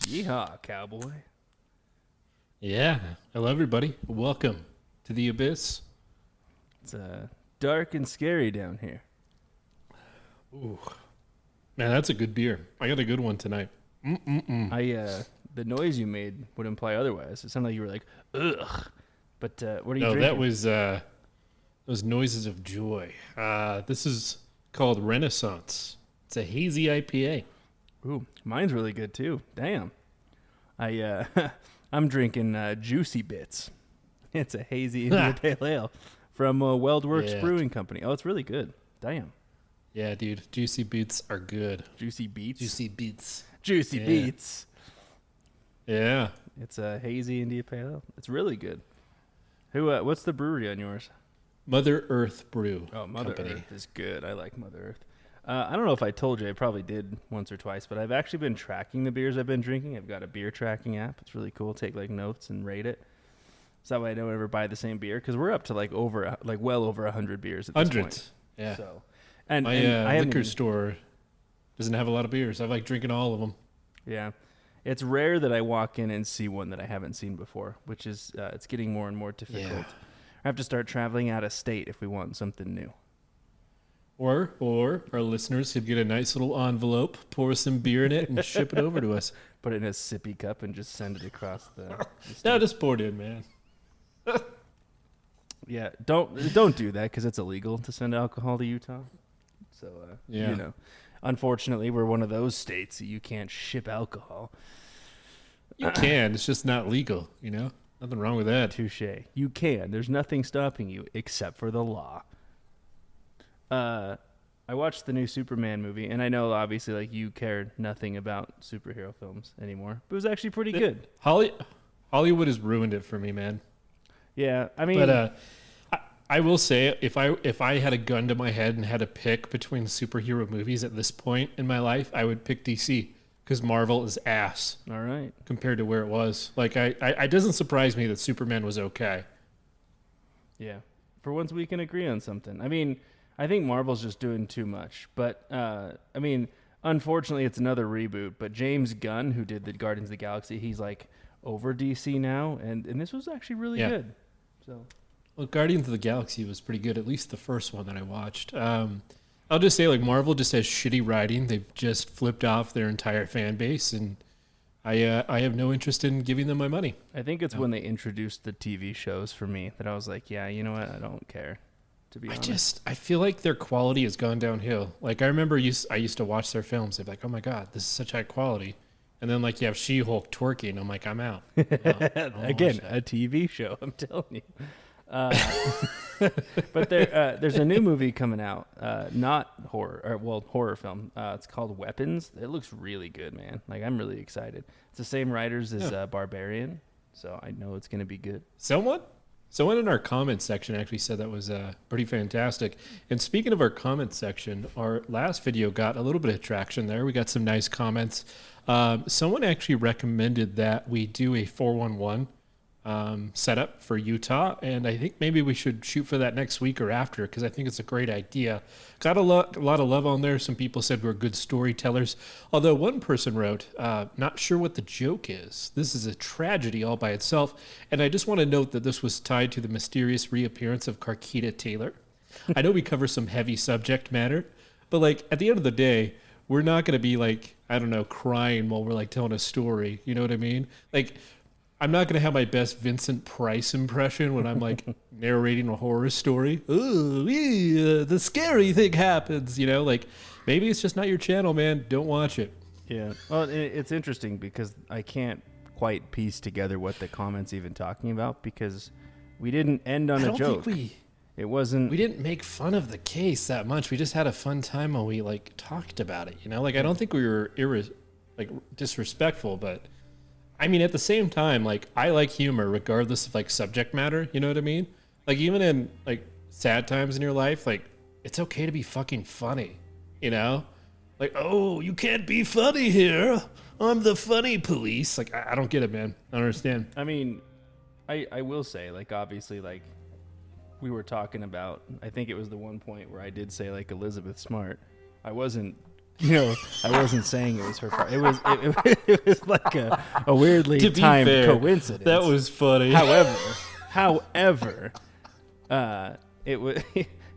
Yeehaw, cowboy. Yeah. Hello, everybody. Welcome to the Abyss. It's dark and scary down here. Ooh. Man, that's a good beer. I got a good one tonight. The noise you made would imply otherwise. It sounded like you were like, ugh. But what are you drinking? That was those noises of joy. This is called Renaissance. It's a hazy IPA. Ooh, mine's really good too. Damn. I'm drinking Juicy Bits. It's a hazy India Pale Ale from Weldworks Brewing Company. Oh, it's really good. Damn. Yeah, dude. Juicy Beats are good. Juicy Beats? Juicy Beats. Juicy Beats. Yeah. It's a hazy India Pale Ale. It's really good. What's the brewery on yours? Mother Earth Brew. Oh, Mother Company. Earth is good. I like Mother Earth. I don't know if I told you. I probably did once or twice, but I've actually been tracking the beers I've been drinking. I've got a beer tracking app. It's really cool. Take like notes and rate it. So that way I don't ever buy the same beer because we're up to well over 100 beers at this point. Yeah. So, and my liquor store doesn't have a lot of beers. I like drinking all of them. Yeah. It's rare that I walk in and see one that I haven't seen before, which is it's getting more and more difficult. Yeah. I have to start traveling out of state if we want something new. Or our listeners could get a nice little envelope, pour some beer in it, and ship it over to us. Put it in a sippy cup and just send it across the No, just pour it in, man. Yeah, don't do that because it's illegal to send alcohol to Utah. So, unfortunately, we're one of those states that you can't ship alcohol. You can. It's just not legal, Nothing wrong with that. Touche. You can. There's nothing stopping you except for the law. I watched the new Superman movie, and I know obviously like you cared nothing about superhero films anymore, but it was actually pretty good. Hollywood has ruined it for me, man. Yeah, I mean, but I will say if I had a gun to my head and had to pick between superhero movies at this point in my life, I would pick DC because Marvel is ass. All right, compared to where it was. Like it doesn't surprise me that Superman was okay. Yeah, for once we can agree on something. I mean, I think Marvel's just doing too much. But, unfortunately, it's another reboot. But James Gunn, who did the Guardians of the Galaxy, he's, over DC now. And this was actually really good. So, well, Guardians of the Galaxy was pretty good, at least the first one that I watched. I'll just say, Marvel just has shitty writing. They've just flipped off their entire fan base. And I have no interest in giving them my money. I think it's when they introduced the TV shows for me that I was like, yeah, you know what? I don't care. To be honest. I feel like their quality has gone downhill. I remember I used to watch their films. I'd be like, oh my God, this is such high quality. And then you have She-Hulk twerking. I'm like, I'm out. Again, a TV show, I'm telling you. But there's a new movie coming out, not horror, horror film. It's called Weapons. It looks really good, man. I'm really excited. It's the same writers as Barbarian, so I know it's going to be good. Someone in our comments section actually said that was pretty fantastic. And speaking of our comments section, our last video got a little bit of traction there. We got some nice comments. Someone actually recommended that we do a 411 setup for Utah, and I think maybe we should shoot for that next week or after because I think it's a great idea. Got a lot of love on there. Some people said we're good storytellers, although one person wrote, not sure what the joke is. This is a tragedy all by itself, and I just want to note that this was tied to the mysterious reappearance of Carquita Taylor. I know we cover some heavy subject matter, but at the end of the day, we're not going to be crying while we're telling a story. You know what I mean? I'm not going to have my best Vincent Price impression when I'm narrating a horror story. Oh, the scary thing happens, maybe it's just not your channel, man. Don't watch it. Yeah. Well, it's interesting because I can't quite piece together what the comment's even talking about because we didn't end on a joke. It wasn't. We didn't make fun of the case that much. We just had a fun time when we talked about it, I don't think we were disrespectful, but I mean, at the same time, I like humor regardless of subject matter. You know what I mean? Even in sad times in your life, it's okay to be fucking funny. Oh, you can't be funny here. I'm the funny police. I don't get it, man. I don't understand. I mean, I will say, obviously, we were talking about. I think it was the one point where I did say Elizabeth Smart. I wasn't I wasn't saying it was her fault. It was like a a weirdly To be timed fair, coincidence. That was funny. However, it was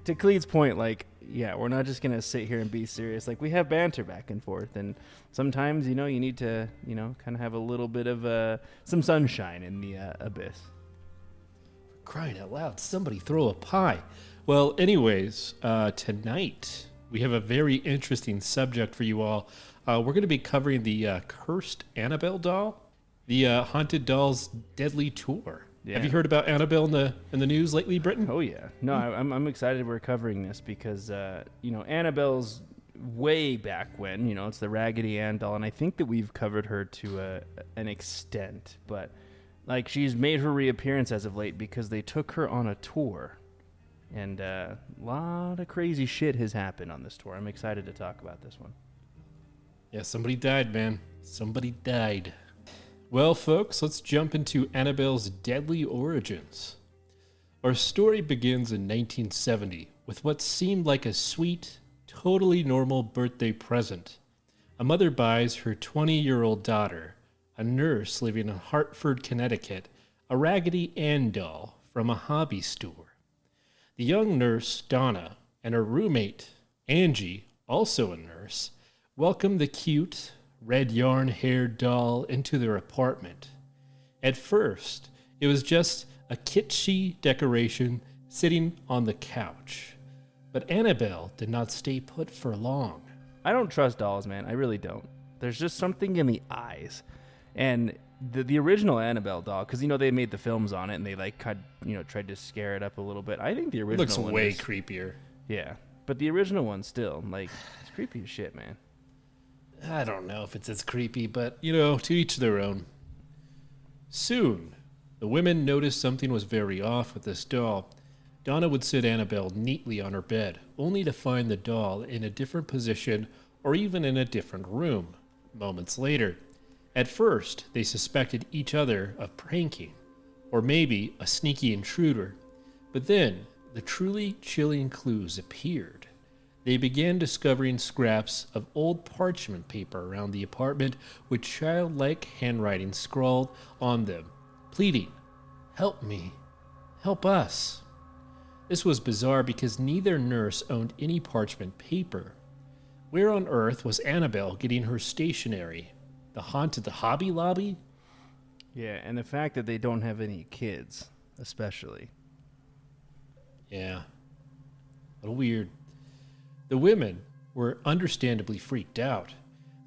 to Cleet's point. Like, yeah, we're not just gonna sit here and be serious. Like, we have banter back and forth, and sometimes, you need to, kind of have a little bit of some sunshine in the abyss. Crying out loud, somebody throw a pie. Well, anyways, tonight we have a very interesting subject for you all. We're going to be covering the cursed Annabelle doll, the Haunted Dolls Deadly Tour. Yeah. Have you heard about Annabelle in the news lately, Britton? Oh yeah, no, I'm excited we're covering this because Annabelle's way back when, it's the Raggedy Anne doll, and I think that we've covered her to an extent, but like she's made her reappearance as of late because they took her on a tour, and a lot of crazy shit has happened on this tour. I'm excited to talk about this one. Yeah, somebody died, man. Somebody died. Well, folks, let's jump into Annabelle's deadly origins. Our story begins in 1970 with what seemed like a sweet, totally normal birthday present. A mother buys her 20-year-old daughter, a nurse living in Hartford, Connecticut, a Raggedy Anne doll from a hobby store. The young nurse, Donna, and her roommate, Angie, also a nurse, welcome the cute, red yarn-haired doll into their apartment. At first, it was just a kitschy decoration sitting on the couch. But Annabelle did not stay put for long. I don't trust dolls, man. I really don't. There's just something in the eyes. And the original Annabelle doll, because, they made the films on it, and they, tried to scare it up a little bit. I think the original It looks one way creepier. Yeah. But the original one still, it's creepy as shit, man. I don't know if it's as creepy, but, to each their own. Soon, the women noticed something was very off with this doll. Donna would sit Annabelle neatly on her bed, only to find the doll in a different position or even in a different room. Moments later, at first, they suspected each other of pranking, or maybe a sneaky intruder. But then, the truly chilling clues appeared. They began discovering scraps of old parchment paper around the apartment with childlike handwriting scrawled on them, pleading, "Help me, help us." This was bizarre because neither nurse owned any parchment paper. Where on earth was Annabelle getting her stationery? The haunted Hobby Lobby? Yeah, and the fact that they don't have any kids, especially. Yeah. A little weird. The women were understandably freaked out.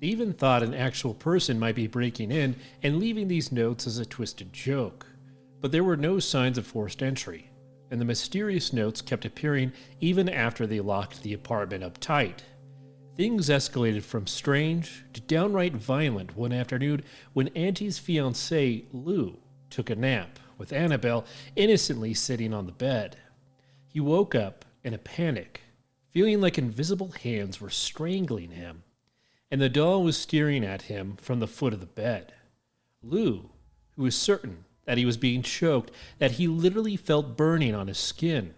They even thought an actual person might be breaking in and leaving these notes as a twisted joke. But there were no signs of forced entry, and the mysterious notes kept appearing even after they locked the apartment up tight. Things escalated from strange to downright violent one afternoon when Angie's fiancé, Lou, took a nap with Annabelle innocently sitting on the bed. He woke up in a panic, feeling like invisible hands were strangling him, and the doll was staring at him from the foot of the bed. Lou, who was certain that he was being choked, that he literally felt burning on his skin.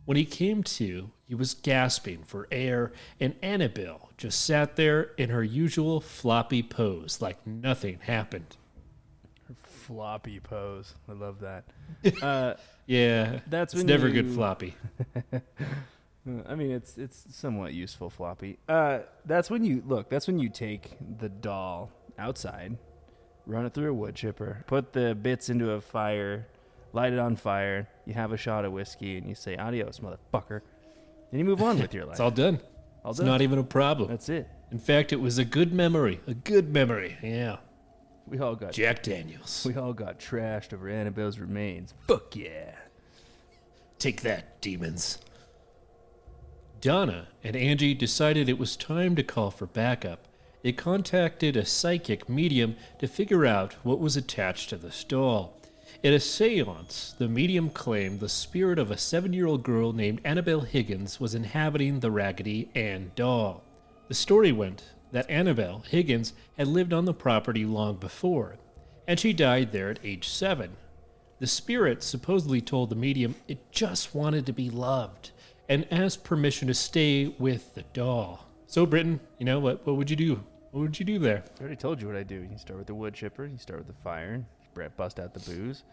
When he came to, he was gasping for air, and Annabelle just sat there in her usual floppy pose like nothing happened. Her floppy pose. I love that. Yeah, that's it's when never you... good floppy. I mean, it's somewhat useful floppy. That's when you take the doll outside, run it through a wood chipper, put the bits into a fire, light it on fire, you have a shot of whiskey, and you say, "Adios, motherfucker." Then you move on with your life. It's all done. It's not even a problem. That's it. In fact, it was a good memory. A good memory. Yeah. We all got Jack Daniels. We all got trashed over Annabelle's remains. Fuck yeah. Take that, demons. Donna and Angie decided it was time to call for backup. They contacted a psychic medium to figure out what was attached to this doll. At a seance, the medium claimed the spirit of a 7-year-old girl named Annabelle Higgins was inhabiting the Raggedy Anne doll. The story went that Annabelle Higgins had lived on the property long before, and she died there at age 7. The spirit supposedly told the medium it just wanted to be loved and asked permission to stay with the doll. So, Britton, what would you do? What would you do there? I already told you what I do. You start with the wood chipper. You start with the fire. You bust out the booze.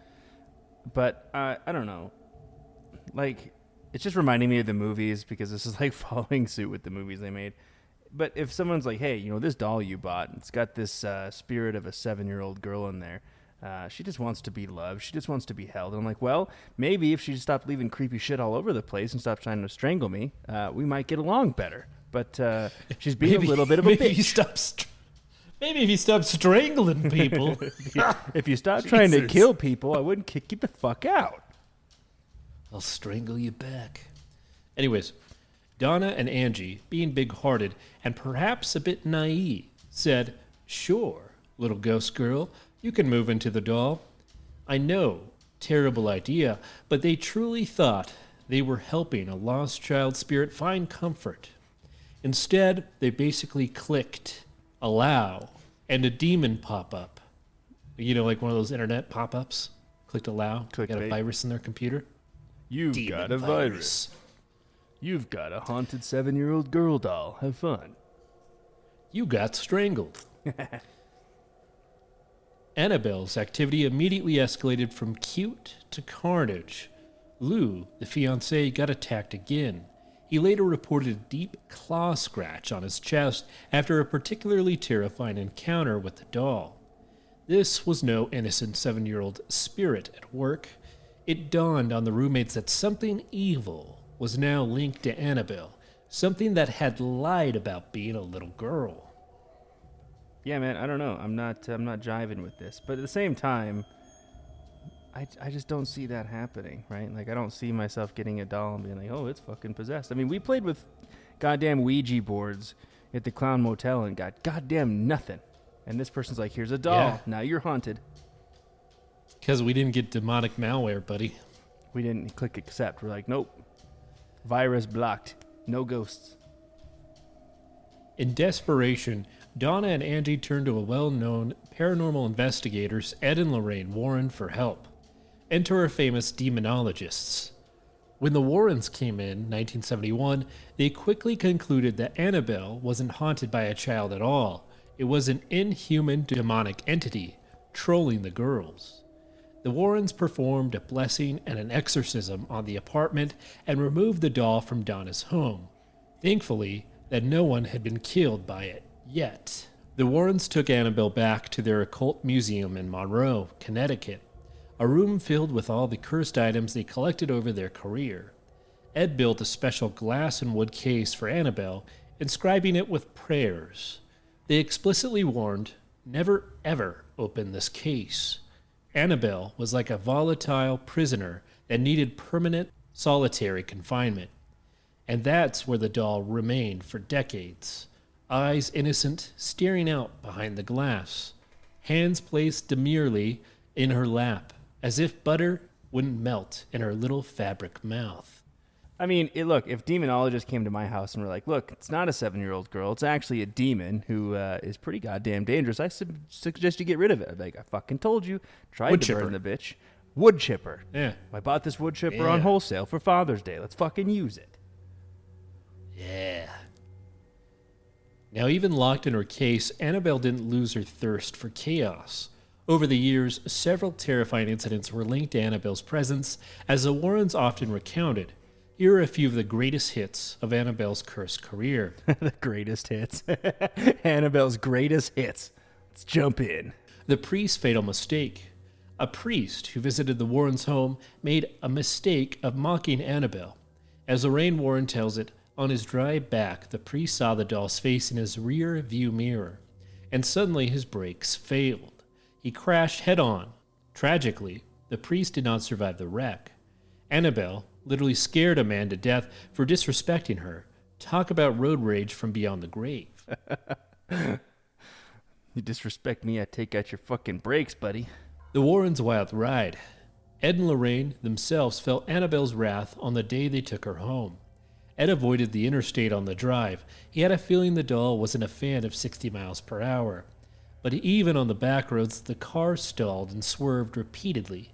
But I don't know. Like, it's just reminding me of the movies because this is like following suit with the movies they made. But if someone's like, hey, this doll you bought, it's got this spirit of a 7-year-old girl in there. She just wants to be loved. She just wants to be held. And I'm like, well, maybe if she just stopped leaving creepy shit all over the place and stopped trying to strangle me, we might get along better. But she's being a little bit of a bitch. Maybe if you stop strangling people. If you stop trying to kill people, I wouldn't kick you the fuck out. I'll strangle you back. Anyways, Donna and Angie, being big-hearted and perhaps a bit naive, said, "Sure, little ghost girl, you can move into the doll." I know, terrible idea, but they truly thought they were helping a lost child spirit find comfort. Instead, they basically clicked allow and a demon pop up. Like one of those internet pop-ups. Clicked allow. Got a virus in their computer. You've got a virus. You've got a haunted 7-year-old girl doll. Have fun. You got strangled. Annabelle's activity immediately escalated from cute to carnage. Lou, the fiancé, got attacked again. He later reported a deep claw scratch on his chest after a particularly terrifying encounter with the doll. This was no innocent 7-year-old spirit at work. It dawned on the roommates that something evil was now linked to Annabelle, something that had lied about being a little girl. Yeah, man, I don't know. I'm not jiving with this, but at the same time, I just don't see that happening, right? Like, I don't see myself getting a doll and being like, oh, it's fucking possessed. I mean, we played with goddamn Ouija boards at the Clown Motel and got goddamn nothing. And this person's like, here's a doll. Yeah. Now you're haunted. Because we didn't get demonic malware, buddy. We didn't click accept. We're like, nope. Virus blocked. No ghosts. In desperation, Donna and Angie turned to a well-known paranormal investigators, Ed and Lorraine Warren, for help. Enter our famous demonologists. When the Warrens came in 1971, they quickly concluded that Annabelle wasn't haunted by a child at all. It was an inhuman demonic entity trolling the girls. The Warrens performed a blessing and an exorcism on the apartment and removed the doll from Donna's home. Thankfully, that no one had been killed by it yet. The Warrens took Annabelle back to their occult museum in Monroe, Connecticut, a room filled with all the cursed items they collected over their career. Ed built a special glass and wood case for Annabelle, inscribing it with prayers. They explicitly warned, never ever open this case. Annabelle was like a volatile prisoner that needed permanent solitary confinement. And that's where the doll remained for decades. Eyes innocent, staring out behind the glass. Hands placed demurely in her lap, as if butter wouldn't melt in her little fabric mouth. I mean, look, if demonologists came to my house and were like, look, it's not a 7-year-old girl, it's actually a demon who is pretty goddamn dangerous, I suggest you get rid of it. I'd be like, I fucking told you. Tried to burn the bitch. Wood chipper. Yeah. I bought this wood chipper on wholesale for Father's Day. Let's fucking use it. Yeah. Now, even locked in her case, Annabelle didn't lose her thirst for chaos. Over the years, several terrifying incidents were linked to Annabelle's presence, as the Warrens often recounted. Here are a few of the greatest hits of Annabelle's cursed career. The greatest hits. Annabelle's greatest hits. Let's jump in. The priest's fatal mistake. A priest who visited the Warrens' home made a mistake of mocking Annabelle. As Lorraine Warren tells it, on his drive back, the priest saw the doll's face in his rear view mirror, and suddenly his brakes failed. He crashed head-on. Tragically, the priest did not survive the wreck. Annabelle literally scared a man to death for disrespecting her. Talk about road rage from beyond the grave. You disrespect me, I take out your fucking brakes, buddy. The Warrens' wild ride. Ed and Lorraine themselves felt Annabelle's wrath on the day they took her home. Ed avoided the interstate on the drive. He had a feeling the doll wasn't a fan of 60 miles per hour. But even on the back roads, the car stalled and swerved repeatedly.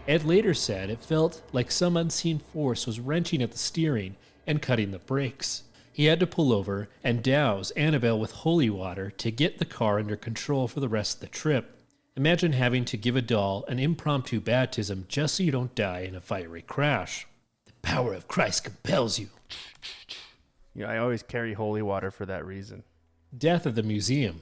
Ed later said it felt like some unseen force was wrenching at the steering and cutting the brakes. He He had to pull over and douse Annabelle with holy water to get the car under control for the rest of the trip. Imagine having to give a doll an impromptu baptism just so you don't die in a fiery crash. The power of Christ compels you. Yeah, I always carry holy water for that reason. Death of the museum.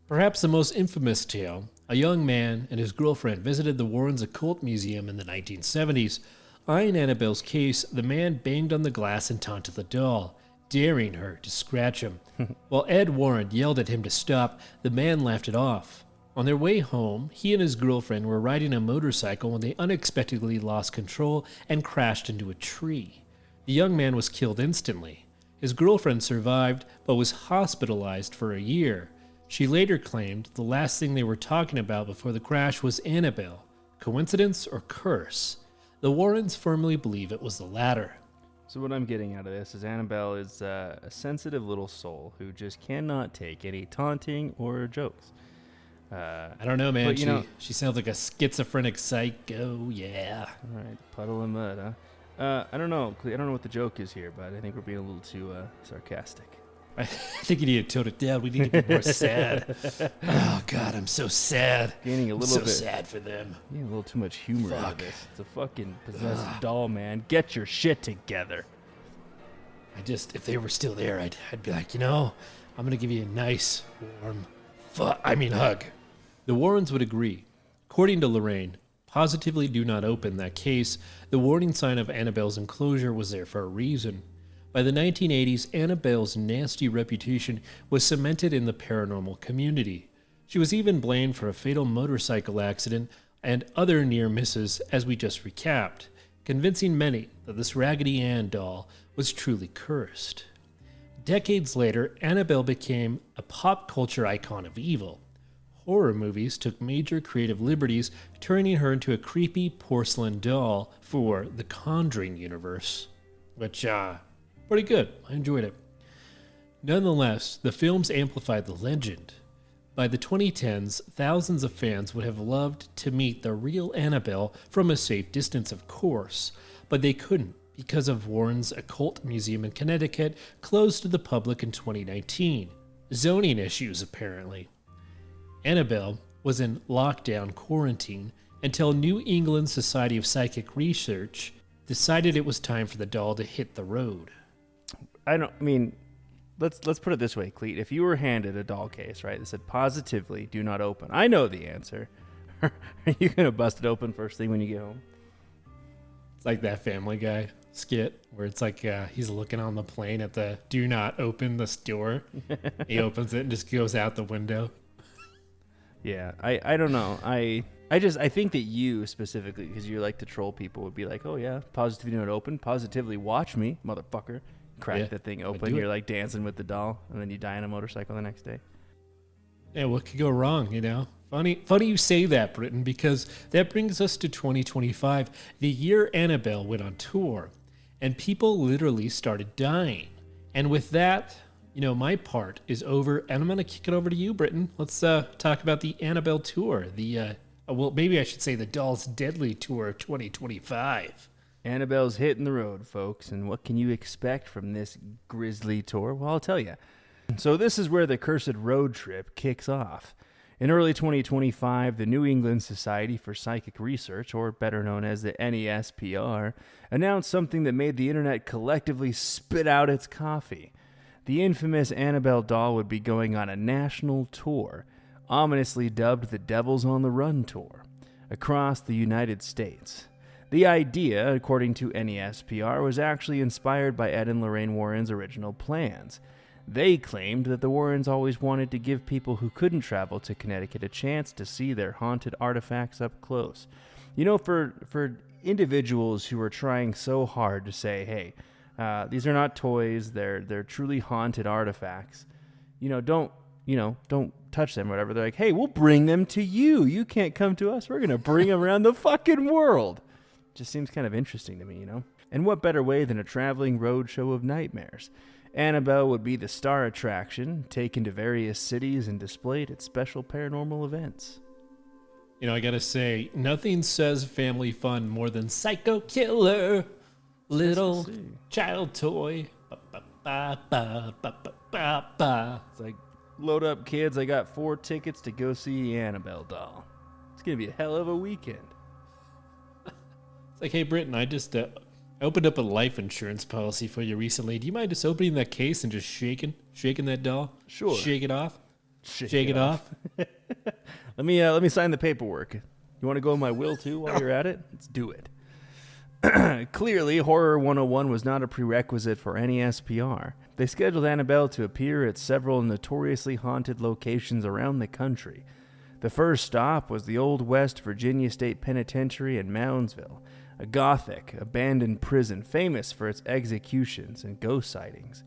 Perhaps the most infamous tale, a young man and his girlfriend visited the Warrens Occult Museum in the 1970s. Eyeing Annabelle's case, the man banged on the glass and taunted the doll, daring her to scratch him. While Ed Warren yelled at him to stop, the man laughed it off. On their way home, he and his girlfriend were riding a motorcycle when they unexpectedly lost control and crashed into a tree. The young man was killed instantly. His girlfriend survived, but was hospitalized for a year. She later claimed the last thing they were talking about before the crash was Annabelle. Coincidence or curse? The Warrens firmly believe it was the latter. So what I'm getting out of this is Annabelle is a sensitive little soul who just cannot take any taunting or jokes. I don't know, man. She sounds like a schizophrenic psycho. Yeah. All right, puddle of mud, huh? I don't know. I don't know what the joke is here, but I think we're being a little too sarcastic. I think you need to tone it down. We need to be more sad. Oh, God, I'm so sad. Gaining a little bit. So sad for them. Getting a little too much humor out of this. It's a fucking possessed doll, man. Get your shit together. If they were still there, I'd be like, I'm going to give you a nice, warm, hug. The Warrens would agree. According to Lorraine, positively do not open that case. The warning sign of Annabelle's enclosure was there for a reason. By the 1980s, Annabelle's nasty reputation was cemented in the paranormal community. She was even blamed for a fatal motorcycle accident and other near misses, as we just recapped, convincing many that this Raggedy Anne doll was truly cursed. Decades later, Annabelle became a pop culture icon of evil. Horror movies took major creative liberties, turning her into a creepy porcelain doll for the Conjuring universe, which, pretty good. I enjoyed it. Nonetheless, the films amplified the legend. By the 2010s, thousands of fans would have loved to meet the real Annabelle from a safe distance, of course, but they couldn't because of Warren's Occult Museum in Connecticut closed to the public in 2019. Zoning issues, apparently. Annabelle was in lockdown quarantine until New England Society of Psychic Research decided it was time for the doll to hit the road. Let's put it this way, Cleet. If you were handed a doll case, right, that said positively do not open, I know the answer. Are you going to bust it open first thing when you get home? It's like that Family Guy skit where it's like he's looking on the plane at the do not open this door. He opens it and just goes out the window. Yeah, I don't know. I think that you specifically, because you like to troll people, would be like, oh yeah, positively not open, positively watch me, motherfucker. Crack that thing open, you're like dancing with the doll, and then you die on a motorcycle the next day. Yeah, what could go wrong, Funny you say that, Britton, because that brings us to 2025, the year Annabelle went on tour, and people literally started dying. And with that, my part is over, and I'm going to kick it over to you, Britton. Let's talk about the Annabelle tour, maybe I should say the Doll's Deadly Tour of 2025. Annabelle's hitting the road, folks, and what can you expect from this grisly tour? Well, I'll tell you. So this is where the cursed road trip kicks off. In early 2025, the New England Society for Psychic Research, or better known as the NESPR, announced something that made the internet collectively spit out its coffee. The infamous Annabelle doll would be going on a national tour, ominously dubbed the Devil's on the Run Tour, across the United States. The idea, according to NESPR, was actually inspired by Ed and Lorraine Warren's original plans. They claimed that the Warrens always wanted to give people who couldn't travel to Connecticut a chance to see their haunted artifacts up close. For individuals who are trying so hard to say, hey, these are not toys, they're truly haunted artifacts, don't touch them or whatever. They're like, hey, we'll bring them to you. You can't come to us. We're going to bring them around the fucking world. Just seems kind of interesting to me, And what better way than a traveling road show of nightmares? Annabelle would be the star attraction, taken to various cities and displayed at special paranormal events. I gotta say, nothing says family fun more than Psycho Killer, little child toy. ba, ba, ba, ba, ba, ba. It's like, load up, kids. I got 4 tickets to go see the Annabelle doll. It's going to be a hell of a weekend. It's like, hey, Britton, I just opened up a life insurance policy for you recently. Do you mind just opening that case and just shaking that doll? Sure. Shake it off. Shake it off. Let me sign the paperwork. You want to go in my will too while you're at it? Let's do it. Clearly, Horror 101 was not a prerequisite for any SPR. They scheduled Annabelle to appear at several notoriously haunted locations around the country. The first stop was the Old West Virginia State Penitentiary in Moundsville, a gothic, abandoned prison famous for its executions and ghost sightings.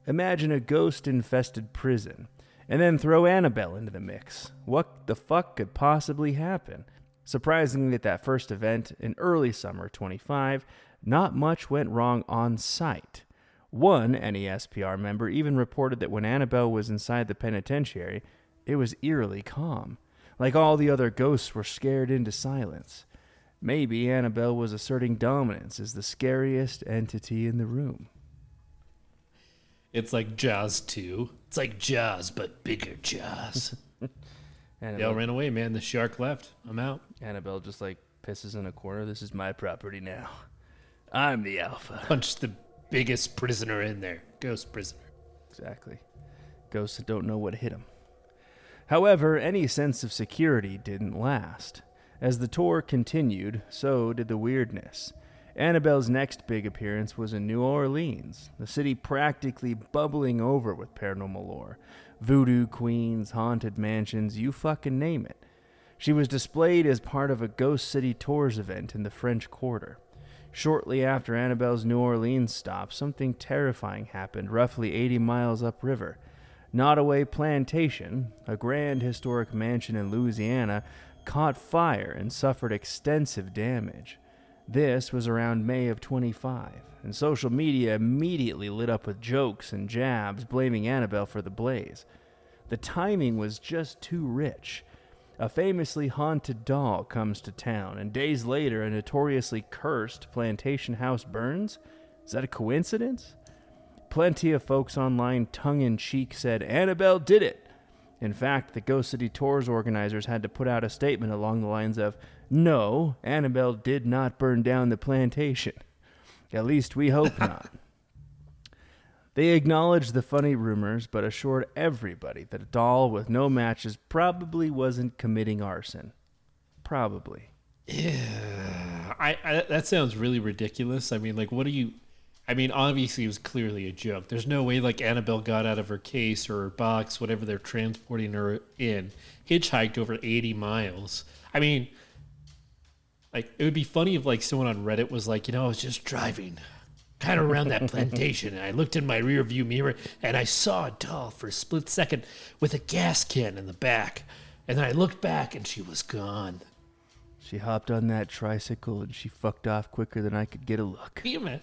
Imagine a ghost-infested prison, and then throw Annabelle into the mix. What the fuck could possibly happen? Surprisingly, at that first event in early summer 25, not much went wrong on site. One NESPR member even reported that when Annabelle was inside the penitentiary, it was eerily calm, like all the other ghosts were scared into silence. Maybe Annabelle was asserting dominance as the scariest entity in the room. It's like Jaws 2. It's like Jaws, but bigger Jaws. They all ran away, man. The shark left. I'm out. Annabelle just like pisses in a corner. This is my property now. I'm the alpha. Punch the biggest prisoner in there. Ghost prisoner. Exactly. Ghosts that don't know what hit them. However, any sense of security didn't last. As the tour continued, so did the weirdness. Annabelle's next big appearance was in New Orleans, the city practically bubbling over with paranormal lore. Voodoo queens, haunted mansions, you fucking name it. She was displayed as part of a Ghost City Tours event in the French Quarter. Shortly after Annabelle's New Orleans stop, something terrifying happened roughly 80 miles upriver. Nottoway Plantation, a grand historic mansion in Louisiana, caught fire and suffered extensive damage. This was around May of 25, and social media immediately lit up with jokes and jabs blaming Annabelle for the blaze. The timing was just too rich. A famously haunted doll comes to town, and days later a notoriously cursed plantation house burns? Is that a coincidence? Plenty of folks online tongue-in-cheek said, Annabelle did it! In fact, the Ghost City Tours organizers had to put out a statement along the lines of, no, Annabelle did not burn down the plantation. At least we hope not. They acknowledged the funny rumors, but assured everybody that a doll with no matches probably wasn't committing arson. Probably. Yeah. That sounds really ridiculous. I mean, like, what do you... I mean, obviously it was clearly a joke. There's no way, like, Annabelle got out of her case or her box, whatever they're transporting her in, hitchhiked over 80 miles. I mean, like, it would be funny if, like, someone on Reddit was like, you know, I was just driving kind of around that plantation, and I looked in my rear view mirror, and I saw a doll for a split second with a gas can in the back. And then I looked back, and she was gone. She hopped on that tricycle, and she fucked off quicker than I could get a look. Damn it.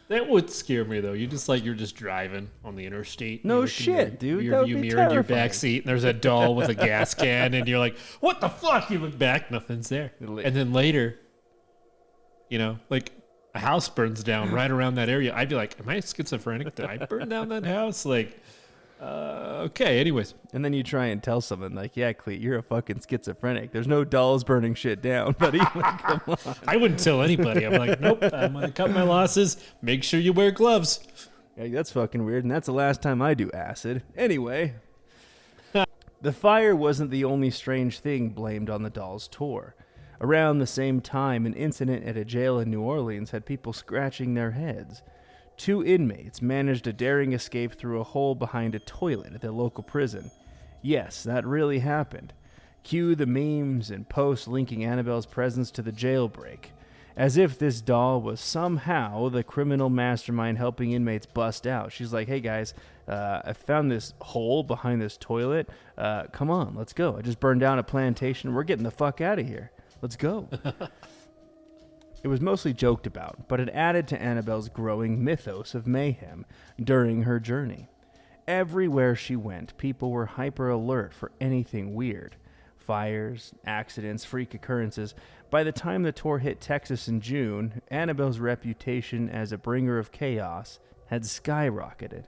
That would scare me, though. You're just driving on the interstate. No shit, dude. Rear view mirror in your back seat, and there's a doll with a gas can, and you're like, what the fuck? You look back, nothing's there. And then later, you know, like a house burns down right around that area. I'd be like, am I schizophrenic? Did I burn down that house? Like, okay, anyways. And then you try and tell someone, like, yeah, Cleet, you're a fucking schizophrenic. There's no dolls burning shit down, buddy. Like, come on. I wouldn't tell anybody. I'm like, nope, I'm going to cut my losses. Make sure you wear gloves. Yeah, that's fucking weird, and that's the last time I do acid. Anyway, the fire wasn't the only strange thing blamed on the doll's tour. Around the same time, an incident at a jail in New Orleans had people scratching their heads. 2 inmates managed a daring escape through a hole behind a toilet at the local prison. Yes, that really happened. Cue the memes and posts linking Annabelle's presence to the jailbreak, as if this doll was somehow the criminal mastermind helping inmates bust out. She's like, hey guys, I found this hole behind this toilet. Come on, let's go. I just burned down a plantation. We're getting the fuck out of here. Let's go. It was mostly joked about, but it added to Annabelle's growing mythos of mayhem during her journey. Everywhere she went, people were hyper alert for anything weird. Fires, accidents, freak occurrences. By the time the tour hit Texas in June, Annabelle's reputation as a bringer of chaos had skyrocketed.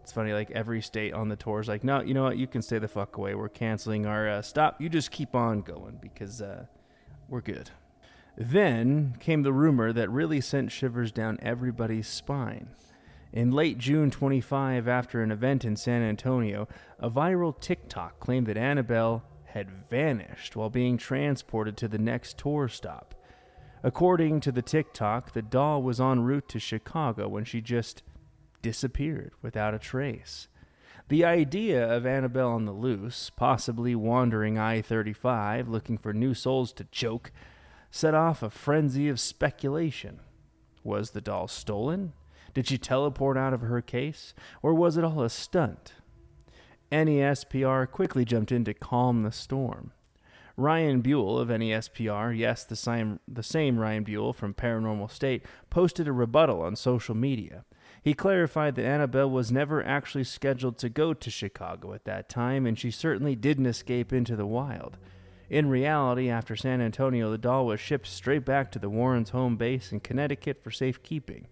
It's funny, like every state on the tour is like, no, you know what? You can stay the fuck away. We're canceling our stop. You just keep on going because we're good. Then came the rumor that really sent shivers down everybody's spine. In late June 25, after an event in San Antonio, a viral TikTok claimed that Annabelle had vanished while being transported to the next tour stop. According to the TikTok, the doll was en route to Chicago when she just disappeared without a trace. The idea of Annabelle on the loose, possibly wandering I-35 looking for new souls to choke, set off a frenzy of speculation. Was the doll stolen? Did she teleport out of her case? Or was it all a stunt? NESPR quickly jumped in to calm the storm. Ryan Buell of NESPR, yes, the same Ryan Buell from Paranormal State, posted a rebuttal on social media. He clarified that Annabelle was never actually scheduled to go to Chicago at that time, and she certainly didn't escape into the wild. In reality, after San Antonio, the doll was shipped straight back to the Warrens' home base in Connecticut for safekeeping.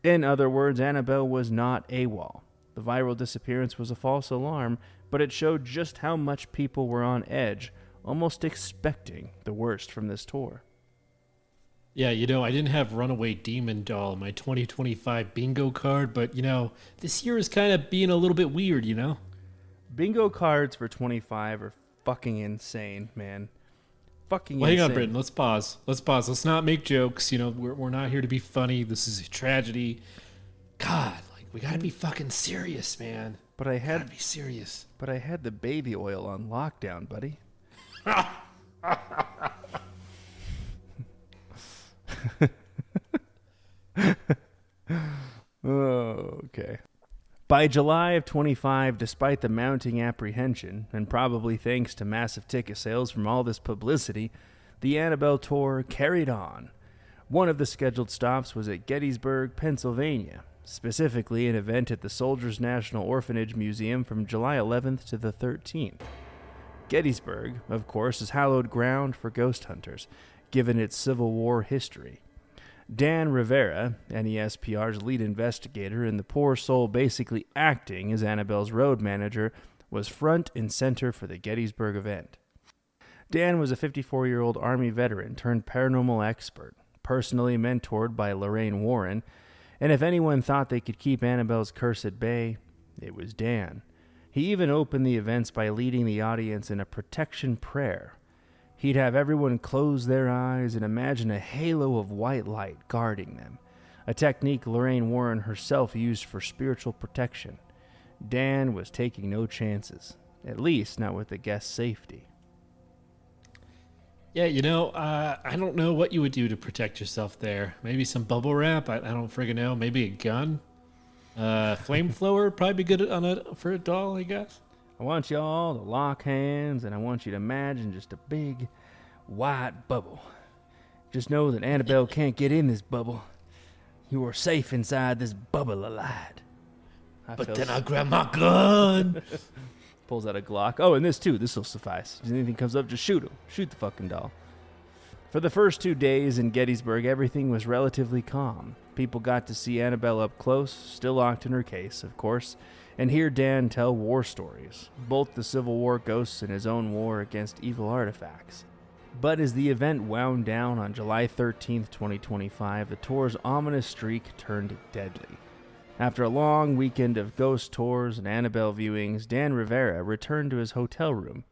In other words, Annabelle was not AWOL. The viral disappearance was a false alarm, but it showed just how much people were on edge, almost expecting the worst from this tour. Yeah, I didn't have Runaway Demon Doll in my 2025 bingo card, but, this year is kind of being a little bit weird, Bingo cards for 25 are fucking insane, man. Fucking Well, insane. hang on, Britton. Let's pause. Let's not make jokes. We're not here to be funny. This is a tragedy. God, we gotta be fucking serious, man. But I Gotta be serious. But I had the baby oil on lockdown, buddy. Okay. By July of 25, despite the mounting apprehension, and probably thanks to massive ticket sales from all this publicity, the Annabelle tour carried on. One of the scheduled stops was at Gettysburg, Pennsylvania, specifically an event at the Soldiers National Orphanage Museum from July 11th to the 13th. Gettysburg, of course, is hallowed ground for ghost hunters, given its Civil War history. Dan Rivera, NESPR's lead investigator and the poor soul basically acting as Annabelle's road manager, was front and center for the Gettysburg event. Dan was a 54-year-old Army veteran turned paranormal expert, personally mentored by Lorraine Warren, and if anyone thought they could keep Annabelle's curse at bay, it was Dan. He even opened the events by leading the audience in a protection prayer. He'd have everyone close their eyes and imagine a halo of white light guarding them, a technique Lorraine Warren herself used for spiritual protection. Dan was taking no chances, at least not with the guest's safety. Yeah, I don't know what you would do to protect yourself there. Maybe some bubble wrap. I don't friggin' know. Maybe a gun. Flamethrower probably be good for a doll, I guess. I want y'all to lock hands, and I want you to imagine just a big, white bubble. Just know that Annabelle can't get in this bubble. You are safe inside this bubble of light. But then I grab my gun. Pulls out a Glock. Oh, and this too. This will suffice. If anything comes up, just shoot him. Shoot the fucking doll. For the first 2 days in Gettysburg, everything was relatively calm. People got to see Annabelle up close, still locked in her case, of course, and hear Dan tell war stories, both the Civil War ghosts and his own war against evil artifacts. But as the event wound down on July 13th, 2025, the tour's ominous streak turned deadly. After a long weekend of ghost tours and Annabelle viewings, Dan Rivera returned to his hotel room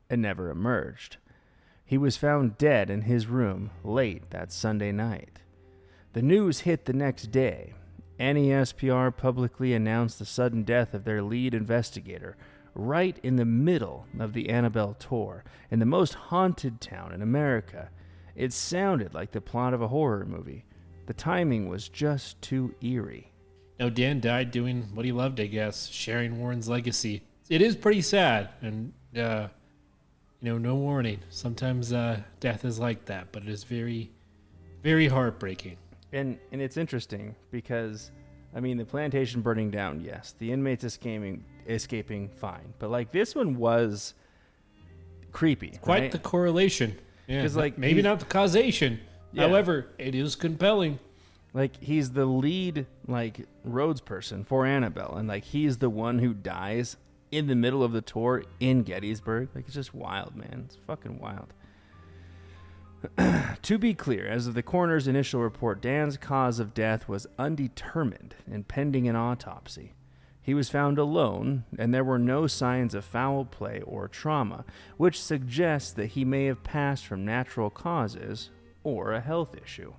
and never emerged. He was found dead in his room late that Sunday night. The news hit the next day. NESPR publicly announced the sudden death of their lead investigator right in the middle of the Annabelle tour, in the most haunted town in America. It sounded like the plot of a horror movie. The timing was just too eerie. No, Dan died doing what he loved, I guess, sharing Warren's legacy. It is pretty sad, and, no warning. Sometimes death is like that, but it is very, very heartbreaking. And it's interesting because, the plantation burning down, yes. The inmates escaping, fine. But, this one was creepy, Quite right? the correlation. Yeah, 'Cause, maybe not the causation. Yeah. However, it is compelling. Like, he's the lead, like, roads person for Annabelle, and, like, he's the one who dies in the middle of the tour in Gettysburg. Like, it's just wild, man. It's fucking wild. To be clear, as of the coroner's initial report, Dan's cause of death was undetermined and pending an autopsy. He was found alone, and there were no signs of foul play or trauma, which suggests that he may have passed from natural causes or a health issue.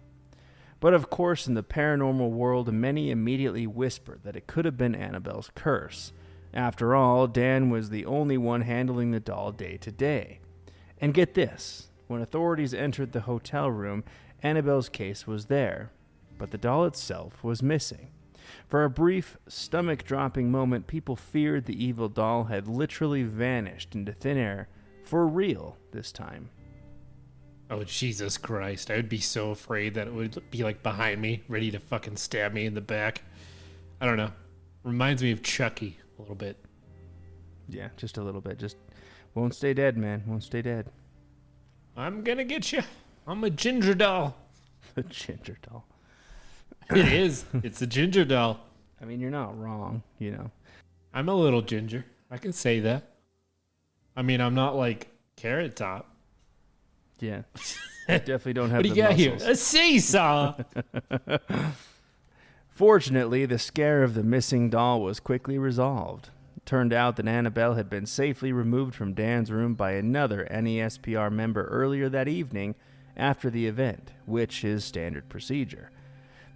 But of course, in the paranormal world, many immediately whispered that it could have been Annabelle's curse. After all, Dan was the only one handling the doll day to day. And get this. When authorities entered the hotel room, Annabelle's case was there, but the doll itself was missing. For a brief, stomach-dropping moment, people feared the evil doll had literally vanished into thin air for real this time. Oh, Jesus Christ. I would be so afraid that it would be like behind me, ready to fucking stab me in the back. I don't know. Reminds me of Chucky a little bit. Yeah, just a little bit. Just won't stay dead, man. Won't stay dead. I'm gonna get you. I'm a ginger doll. A ginger doll. It is. It's a ginger doll. I mean, you're not wrong, you know. I'm a little ginger. I can say that. I mean, I'm not like Carrot Top. Yeah. I definitely don't have What do the you got muscles. here? A seesaw. Fortunately, the scare of the missing doll was quickly resolved. It turned out that Annabelle had been safely removed from Dan's room by another NESPR member earlier that evening after the event, which is standard procedure.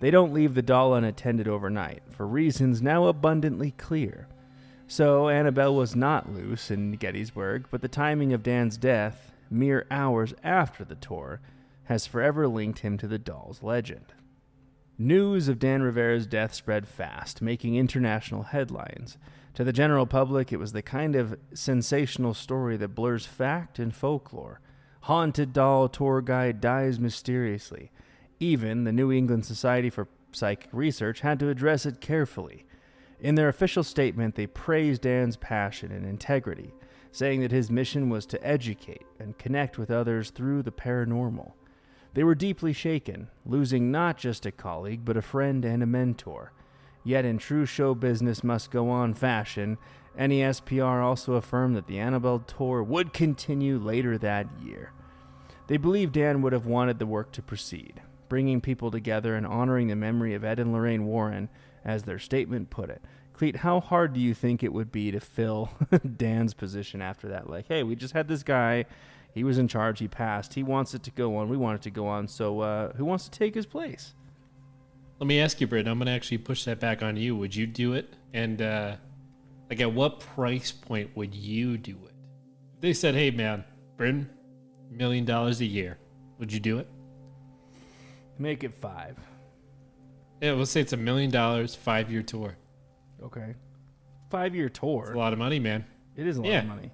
They don't leave the doll unattended overnight, for reasons now abundantly clear. So Annabelle was not loose in Gettysburg, but the timing of Dan's death, mere hours after the tour, has forever linked him to the doll's legend. News of Dan Rivera's death spread fast, making international headlines. To the general public, it was the kind of sensational story that blurs fact and folklore. Haunted doll tour guide dies mysteriously. Even the New England Society for Psychic Research had to address it carefully. In their official statement, they praised Dan's passion and integrity, saying that his mission was to educate and connect with others through the paranormal. They were deeply shaken, losing not just a colleague, but a friend and a mentor. Yet in true show business must go on fashion, NESPR also affirmed that the Annabelle tour would continue later that year. They believed Dan would have wanted the work to proceed, bringing people together and honoring the memory of Ed and Lorraine Warren, as their statement put it. Cleet, how hard do you think it would be to fill Dan's position after that? Like, hey, we just had this guy. He was in charge. He passed. He wants it to go on. We want it to go on. So who wants to take his place? Let me ask you, Britt. I'm going to actually push that back on you. Would you do it? And like, at what price point would you do it? If they said, hey, man, Britton, $1 million a year, would you do it? Make it 5. Yeah, let's say it's $1 million, 5-year tour. Okay. 5-year tour. It's a lot of money, man. It is a lot of money.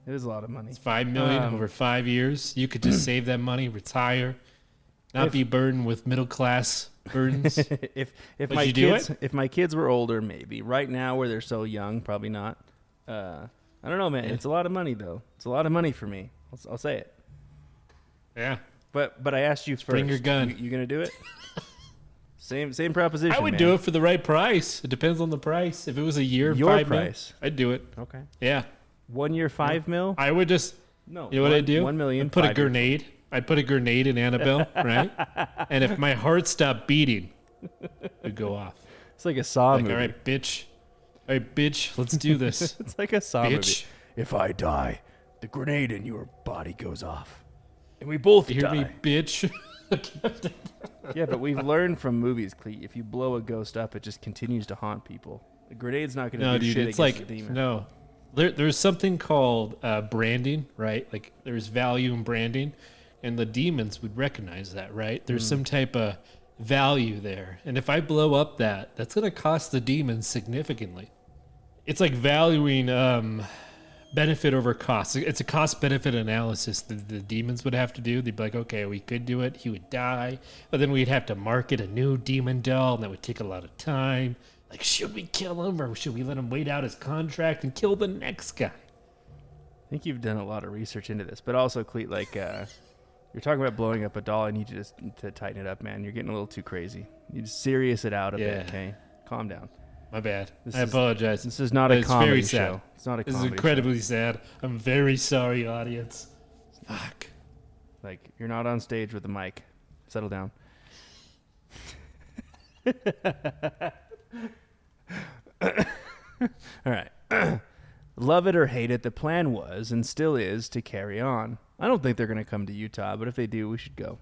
It is a lot of money. It's $5 million over 5 years. You could just save that money, retire, not be burdened with middle class burdens. if my kids were older, maybe. Right now, where they're so young, probably not. I don't know, man. It's a lot of money, though. It's a lot of money for me. I'll say it. Yeah. But I asked you first. Bring your gun. You gonna do it? Same proposition. I would do it for the right price. It depends on the price. If it was a year, Your 5 price. mil, I'd do it. Okay. Yeah. 1 year, 5 mil? I would just. No. You know what I'd do? 1 million. I'd put a grenade. I'd put a grenade in Annabelle, right? And if my heart stopped beating, it'd go off. It's like a Saw movie. All right, bitch. All right, bitch. Let's do this. It's like a Saw movie. Bitch. If I die, the grenade in your body goes off, and we both You hear die. me, bitch? Yeah, but we've learned from movies, Cleet, if you blow a ghost up, it just continues to haunt people. The grenade's not going to No, do dude. shit It's against like the demon. no. There's something called branding, right? Like there's value in branding, and the demons would recognize that, right? There's some type of value there, and if I blow up that's going to cost the demons significantly. It's like valuing benefit over cost. It's a cost-benefit analysis that the demons would have to do. They'd be like, okay, we could do it. He would die, but then we'd have to market a new demon doll, and that would take a lot of time. Like, should we kill him, or should we let him wait out his contract and kill the next guy? I think you've done a lot of research into this, but also, Cleet, like, You're talking about blowing up a doll. I need you to tighten it up, man. You're getting a little too crazy. You just serious it out a bit, okay? Calm down. My bad. I apologize. This is not a comedy show. It's not a comedy show. This is incredibly sad. I'm very sorry, audience. Fuck. Like, you're not on stage with a mic. Settle down. All right. Love it or hate it, the plan was and still is to carry on. I don't think they're going to come to Utah, but if they do, we should go.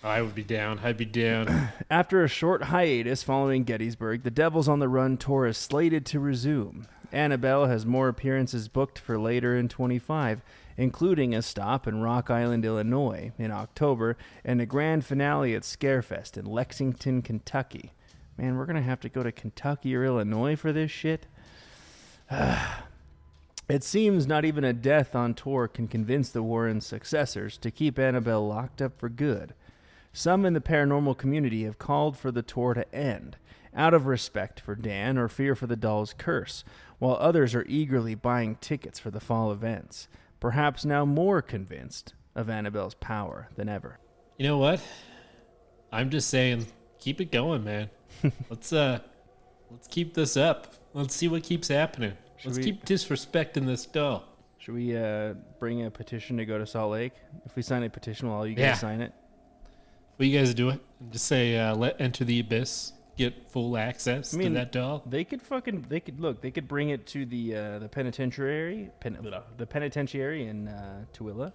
I would be down. I'd be down. After a short hiatus following Gettysburg, the Devils on the Run tour is slated to resume. Annabelle has more appearances booked for later in 25, including a stop in Rock Island, Illinois in October and a grand finale at Scarefest in Lexington, Kentucky. Man, we're going to have to go to Kentucky or Illinois for this shit? It seems not even a death on tour can convince the Warren successors to keep Annabelle locked up for good. Some in the paranormal community have called for the tour to end, out of respect for Dan or fear for the doll's curse, while others are eagerly buying tickets for the fall events, perhaps now more convinced of Annabelle's power than ever. You know what? I'm just saying, keep it going, man. Let's keep this up. Let's see what keeps happening. Let's keep disrespecting this doll. Should we bring a petition to go to Salt Lake? If we sign a petition, will all you guys sign it? Will you guys do it? Just say, let Enter the Abyss get full access to that doll. They could bring it to the penitentiary, the penitentiary in Tooele.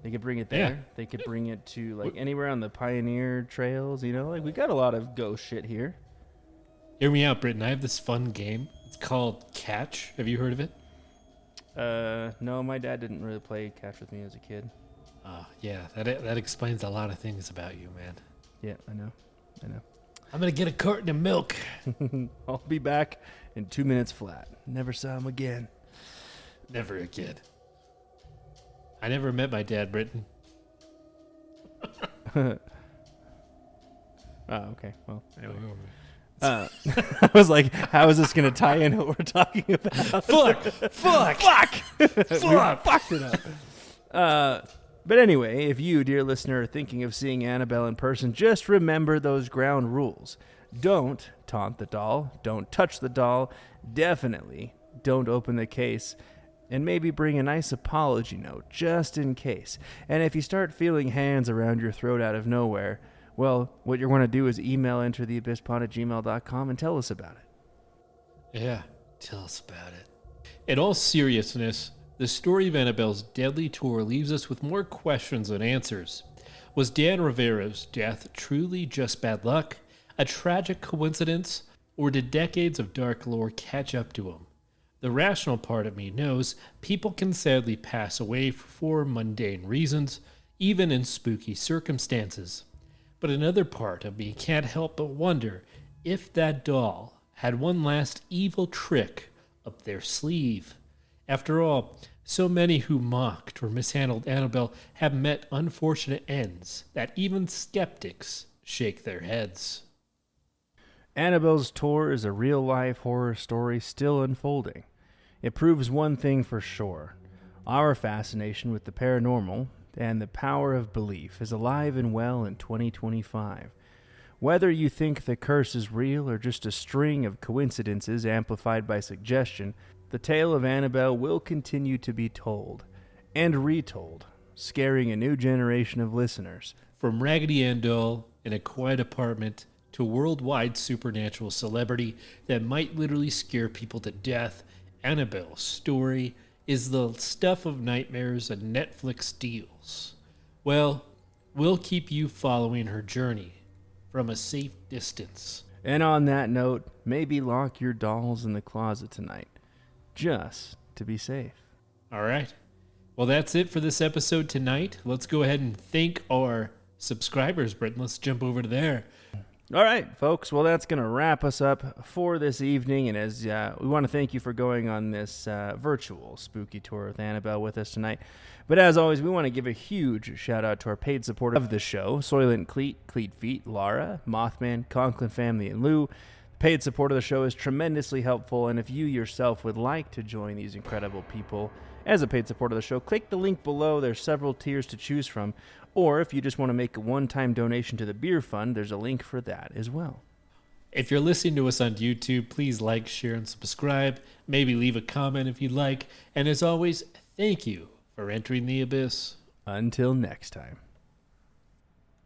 They could bring it there. Yeah. They could bring it to like anywhere on the Pioneer trails. You know, like we got a lot of ghost shit here. Hear me out, Britton. I have this fun game. It's called Catch. Have you heard of it? No, my dad didn't really play catch with me as a kid. Yeah, that explains a lot of things about you, man. Yeah, I know. I'm gonna get a carton of milk. I'll be back in 2 minutes flat. Never saw him again. Never again. I never met my dad, Britton. Oh, okay. Well, anyway. I was like, how is this going to tie in what we're talking about? Fuck! We fucked it up. But anyway, if you, dear listener, are thinking of seeing Annabelle in person, just remember those ground rules. Don't taunt the doll. Don't touch the doll. Definitely don't open the case. And maybe bring a nice apology note, just in case. And if you start feeling hands around your throat out of nowhere, well, what you're going to do is email entertheabysspod@gmail.com and tell us about it. Yeah, tell us about it. In all seriousness, the story of Annabelle's deadly tour leaves us with more questions than answers. Was Dan Rivera's death truly just bad luck, a tragic coincidence, or did decades of dark lore catch up to him? The rational part of me knows people can sadly pass away for mundane reasons, even in spooky circumstances. But another part of me can't help but wonder if that doll had one last evil trick up their sleeve. After all, so many who mocked or mishandled Annabelle have met unfortunate ends that even skeptics shake their heads. Annabelle's tour is a real-life horror story still unfolding. It proves one thing for sure. Our fascination with the paranormal and the power of belief is alive and well in 2025. Whether you think the curse is real or just a string of coincidences amplified by suggestion, the tale of Annabelle will continue to be told and retold, scaring a new generation of listeners. From Raggedy Anne doll in a quiet apartment to worldwide supernatural celebrity that might literally scare people to death, Annabelle's story is the stuff of nightmares and Netflix deals. Well, we'll keep you following her journey from a safe distance. And on that note, maybe lock your dolls in the closet tonight, just to be safe. All right. Well, that's it for this episode tonight. Let's go ahead and thank our subscribers, Britton. Let's jump over to there. All right, folks. Well, that's going to wrap us up for this evening. And as we want to thank you for going on this virtual spooky tour with Annabelle with us tonight. But as always, we want to give a huge shout out to our paid supporters of the show: Soylent Cleat, Cleat Feet, Lara, Mothman, Conklin Family, and Lou. The paid support of the show is tremendously helpful. And if you yourself would like to join these incredible people As a paid supporter of the show, click the link below. There's several tiers to choose from. Or if you just want to make a one-time donation to the beer fund, there's a link for that as well. If you're listening to us on YouTube, please like, share, and subscribe. Maybe leave a comment if you'd like. And as always, thank you for entering the abyss. Until next time.